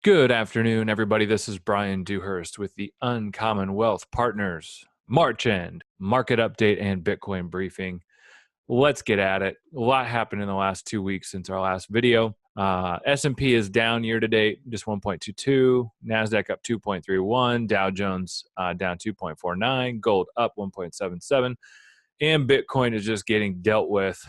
Good afternoon, everybody. This is Brian Dewhurst with the Uncommon Wealth Partners March End Market Update and Bitcoin Briefing. Let's get at it. A lot happened in the last 2 weeks since our last video. S&P is down year to date, just 1.22. NASDAQ up 2.31. Dow Jones down 2.49. Gold up 1.77. And Bitcoin is just getting dealt with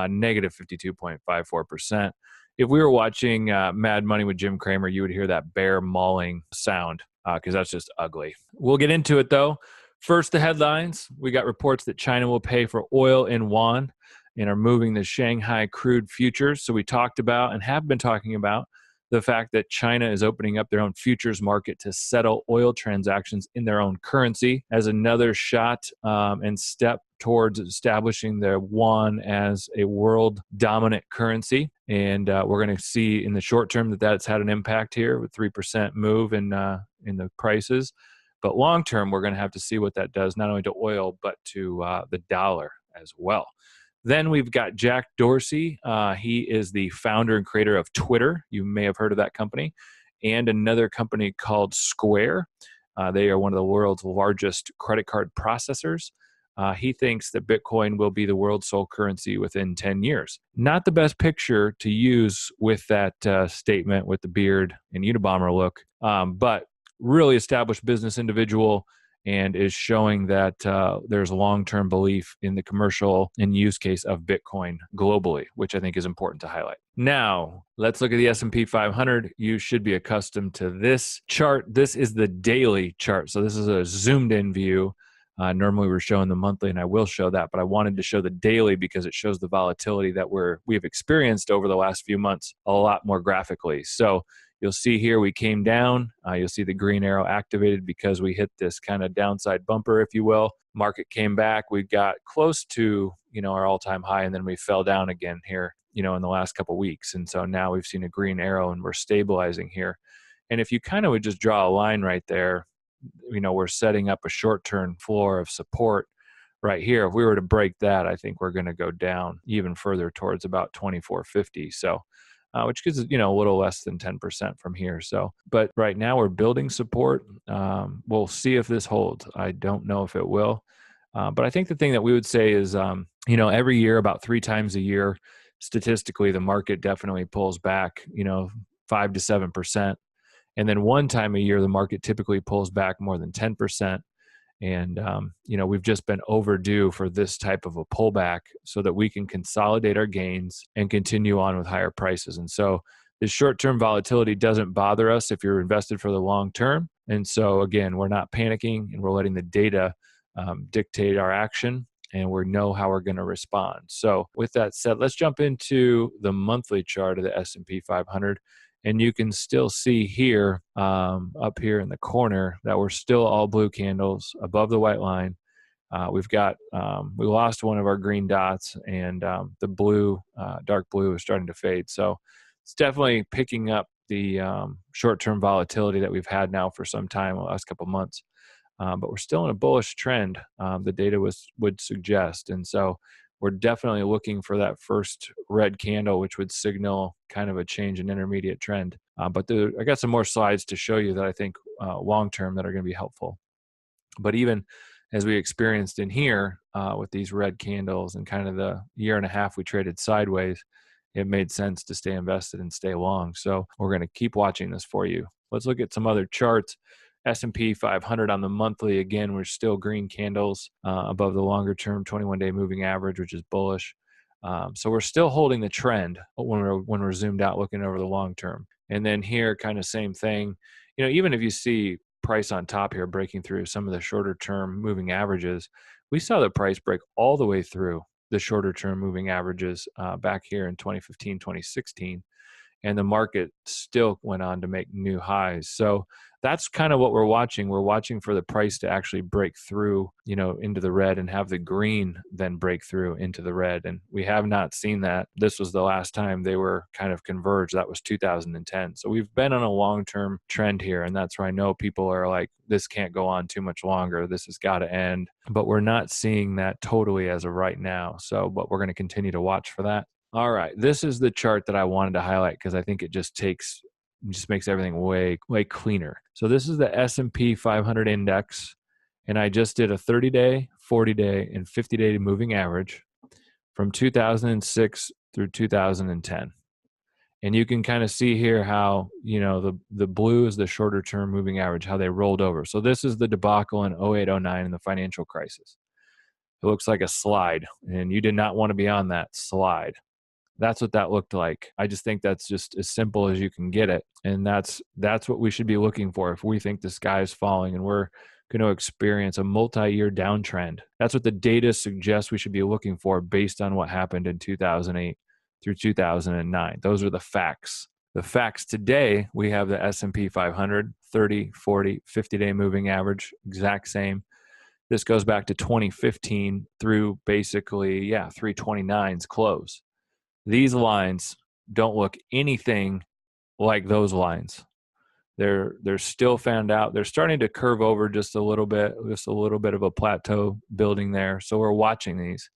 negative 52.54%. If we were watching Mad Money with Jim Cramer, you would hear that bear mauling sound because that's just ugly. We'll get into it though. First, the headlines. We got reports that China will pay for oil in yuan and are moving the Shanghai crude futures. So we talked about and have been talking about the fact that China is opening up their own futures market to settle oil transactions in their own currency as another shot and step towards establishing the yuan as a world dominant currency. And we're going to see in the short term that that's had an impact here with 3% move in the prices. But long term, we're going to have to see what that does, not only to oil, but to the dollar as well. Then we've got Jack Dorsey. He is the founder and creator of Twitter. You may have heard of that company. And another company called Square. They are one of the world's largest credit card processors. He thinks that Bitcoin will be the world's sole currency within 10 years. Not the best picture to use with that statement with the beard and Unabomber look, but really established business individual and is showing that there's long-term belief in the commercial and use case of Bitcoin globally, which I think is important to highlight. Now, let's look at the S&P 500. You should be accustomed to this chart. This is the daily chart. So this is a zoomed-in view. Normally we're showing the monthly, and I will show that, but I wanted to show the daily because it shows the volatility that we've experienced over the last few months a lot more graphically. So you'll see here we came down. You'll see the green arrow activated because we hit this kind of downside bumper, if you will. Market came back. We got close to our all-time high, and then we fell down again here in the last couple of weeks. And so now we've seen a green arrow, and we're stabilizing here. And if you kind of would just draw a line right there, we're setting up a short-term floor of support right here. If we were to break that, I think we're going to go down even further towards about 2450. So, which gives a little less than 10% from here. So, but right now we're building support. We'll see if this holds. I don't know if it will, but I think the thing that we would say is, every year, about 3 times a year, statistically, the market definitely pulls back, 5 to 7%. And then one time a year, the market typically pulls back more than 10%. And, we've just been overdue for this type of a pullback so that we can consolidate our gains and continue on with higher prices. And so this short-term volatility doesn't bother us if you're invested for the long term. And so, again, we're not panicking and we're letting the data dictate our action, and we know how we're going to respond. So with that said, let's jump into the monthly chart of the S&P 500. And you can still see here, up here in the corner, that we're still all blue candles above the white line. We've got, we lost one of our green dots, and the blue, dark blue is starting to fade. So it's definitely picking up the short-term volatility that we've had now for some time, the last couple of months. But we're still in a bullish trend, the data would suggest. And so we're definitely looking for that first red candle, which would signal kind of a change in intermediate trend. But I got some more slides to show you that I think long-term that are going to be helpful. But even as we experienced in here with these red candles and kind of the year and a half we traded sideways, it made sense to stay invested and stay long. So we're going to keep watching this for you. Let's look at some other charts. S&P 500 on the monthly, again, we're still green candles above the longer term 21-day moving average, which is bullish. So we're still holding the trend when we're zoomed out looking over the long term. And then here, kind of same thing. Even if you see price on top here breaking through some of the shorter term moving averages, we saw the price break all the way through the shorter term moving averages back here in 2015, 2016. And the market still went on to make new highs. So that's kind of what we're watching. We're watching for the price to actually break through, into the red and have the green then break through into the red. And we have not seen that. This was the last time they were kind of converged. That was 2010. So we've been on a long-term trend here. And that's where I know people are like, this can't go on too much longer. This has got to end. But we're not seeing that totally as of right now. But we're going to continue to watch for that. All right, this is the chart that I wanted to highlight because I think it just takes It just makes everything way cleaner. So this is the S&P 500 index, and I just did a 30-day, 40-day, and 50-day moving average from 2006 through 2010. And you can kind of see here how, the blue is the shorter term moving average, how they rolled over. So this is the debacle in 08, 09 in the financial crisis. It looks like a slide, and you did not want to be on that slide. That's what that looked like. I just think that's just as simple as you can get it. And that's what we should be looking for if we think the sky is falling and we're going to experience a multi-year downtrend. That's what the data suggests we should be looking for based on what happened in 2008 through 2009. Those are the facts. The facts today, we have the S&P 500, 30, 40, 50-day moving average, exact same. This goes back to 2015 through basically, 329's close. These lines don't look anything like those lines. They're still fanned out. They're starting to curve over just a little bit of a plateau building there. So we're watching these.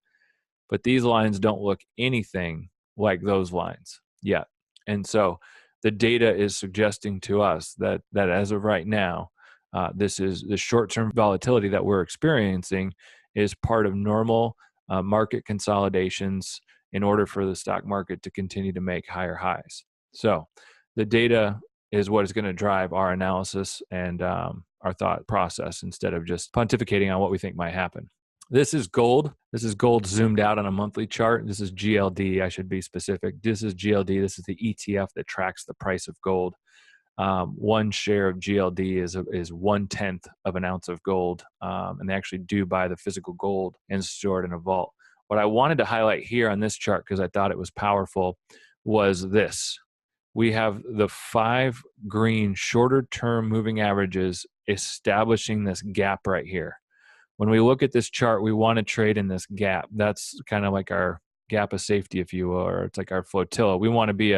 But these lines don't look anything like those lines yet. And so the data is suggesting to us that as of right now, this is the short-term volatility that we're experiencing is part of normal market consolidations in order for the stock market to continue to make higher highs. So the data is what is going to drive our analysis and our thought process instead of just pontificating on what we think might happen. This is gold. This is gold zoomed out on a monthly chart. This is GLD. I should be specific. This is GLD. This is the ETF that tracks the price of gold. One share of GLD is 1/10 of an ounce of gold, and they actually do buy the physical gold and store it in a vault. What I wanted to highlight here on this chart, because I thought it was powerful, was this. We have the 5 green shorter term moving averages establishing this gap right here. When we look at this chart, we want to trade in this gap. That's kind of like our gap of safety, if you will, or it's like our flotilla. We want to be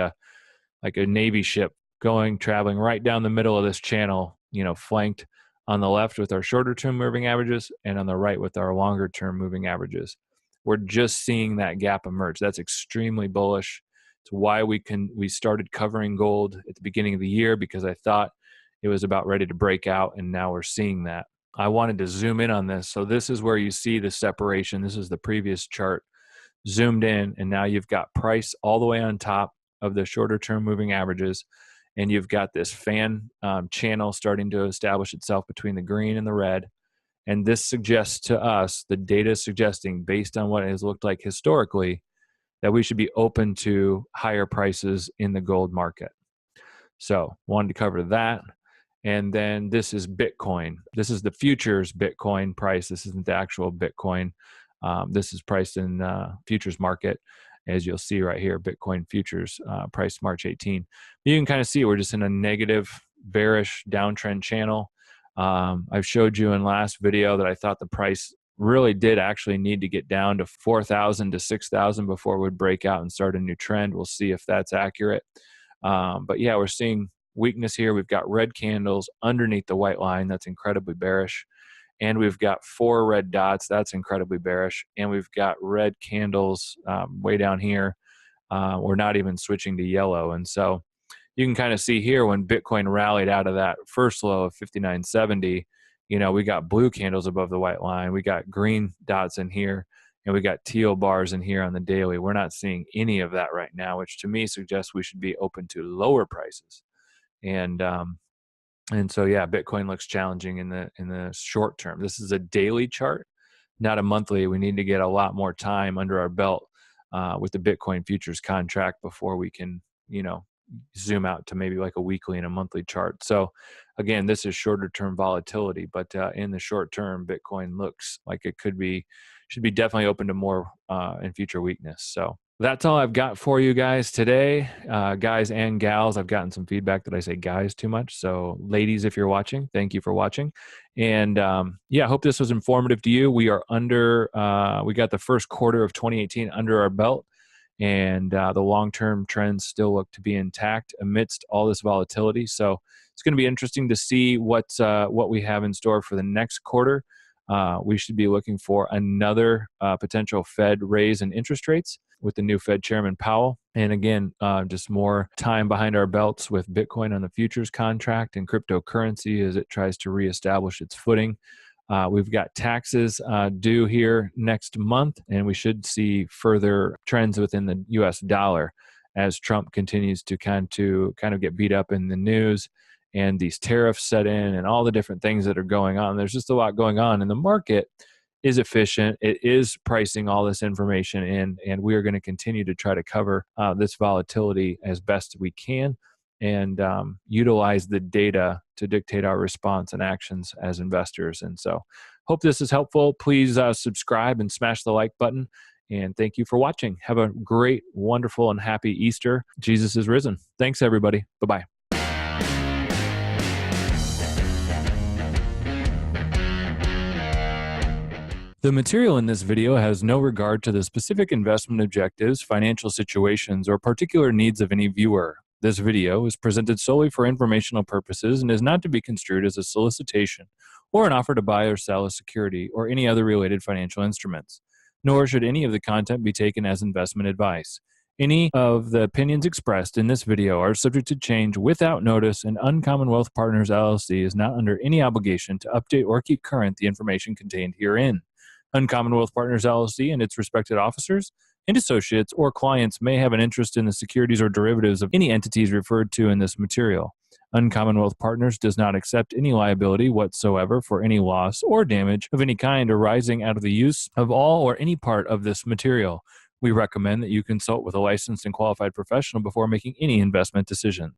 like a Navy ship traveling right down the middle of this channel, flanked on the left with our shorter term moving averages and on the right with our longer term moving averages. We're just seeing that gap emerge. That's extremely bullish. It's why we started covering gold at the beginning of the year, because I thought it was about ready to break out, and now we're seeing that. I wanted to zoom in on this. So this is where you see the separation. This is the previous chart zoomed in, and now you've got price all the way on top of the shorter term moving averages, and you've got this fan channel starting to establish itself between the green and the red. And this suggests to us, the data is suggesting, based on what it has looked like historically, that we should be open to higher prices in the gold market. So wanted to cover that. And then this is Bitcoin. This is the futures Bitcoin price. This isn't the actual Bitcoin. This is priced in futures market, as you'll see right here, Bitcoin futures priced March 18. You can kind of see we're just in a negative, bearish downtrend channel. I've showed you in last video that I thought the price really did actually need to get down to 4,000 to 6,000 before it would break out and start a new trend. We'll see if that's accurate. But yeah, we're seeing weakness here. We've got red candles underneath the white line. That's incredibly bearish. And we've got 4 red dots. That's incredibly bearish. And we've got red candles way down here. We're not even switching to yellow. And so you can kind of see here when Bitcoin rallied out of that first low of 59.70, we got blue candles above the white line. We got green dots in here, and we got teal bars in here on the daily. We're not seeing any of that right now, which to me suggests we should be open to lower prices. And so, yeah, Bitcoin looks challenging in the short term. This is a daily chart, not a monthly. We need to get a lot more time under our belt with the Bitcoin futures contract before we can, zoom out to maybe like a weekly and a monthly chart. So again, this is shorter term volatility, but in the short term, Bitcoin looks like it should be definitely open to more in future weakness. So that's all I've got for you guys today, guys and gals. I've gotten some feedback that I say guys too much. So ladies, if you're watching, thank you for watching. And I hope this was informative to you. We are we got the first quarter of 2018 under our belt, and the long-term trends still look to be intact amidst all this volatility. So it's going to be interesting to see what we have in store for the next quarter. we should be looking for another potential Fed raise in interest rates with the new Fed Chairman Powell. And again, just more time behind our belts with Bitcoin on the futures contract and cryptocurrency as it tries to reestablish its footing. We've got taxes due here next month, and we should see further trends within the U.S. dollar as Trump continues to kind of get beat up in the news, and these tariffs set in, and all the different things that are going on. There's just a lot going on, and the market is efficient. It is pricing all this information in, and we are going to continue to try to cover this volatility as best we can, and utilize the data to dictate our response and actions as investors. And so hope this is helpful. Please subscribe and smash the like button. And thank you for watching. Have a great, wonderful, and happy Easter. Jesus is risen. Thanks, everybody. Bye-bye. The material in this video has no regard to the specific investment objectives, financial situations, or particular needs of any viewer. This video is presented solely for informational purposes and is not to be construed as a solicitation or an offer to buy or sell a security or any other related financial instruments. Nor should any of the content be taken as investment advice. Any of the opinions expressed in this video are subject to change without notice, and Uncommon Wealth Partners LLC is not under any obligation to update or keep current the information contained herein. Uncommon Wealth Partners LLC and its respected officers and associates or clients may have an interest in the securities or derivatives of any entities referred to in this material. Uncommon Wealth Partners does not accept any liability whatsoever for any loss or damage of any kind arising out of the use of all or any part of this material. We recommend that you consult with a licensed and qualified professional before making any investment decision.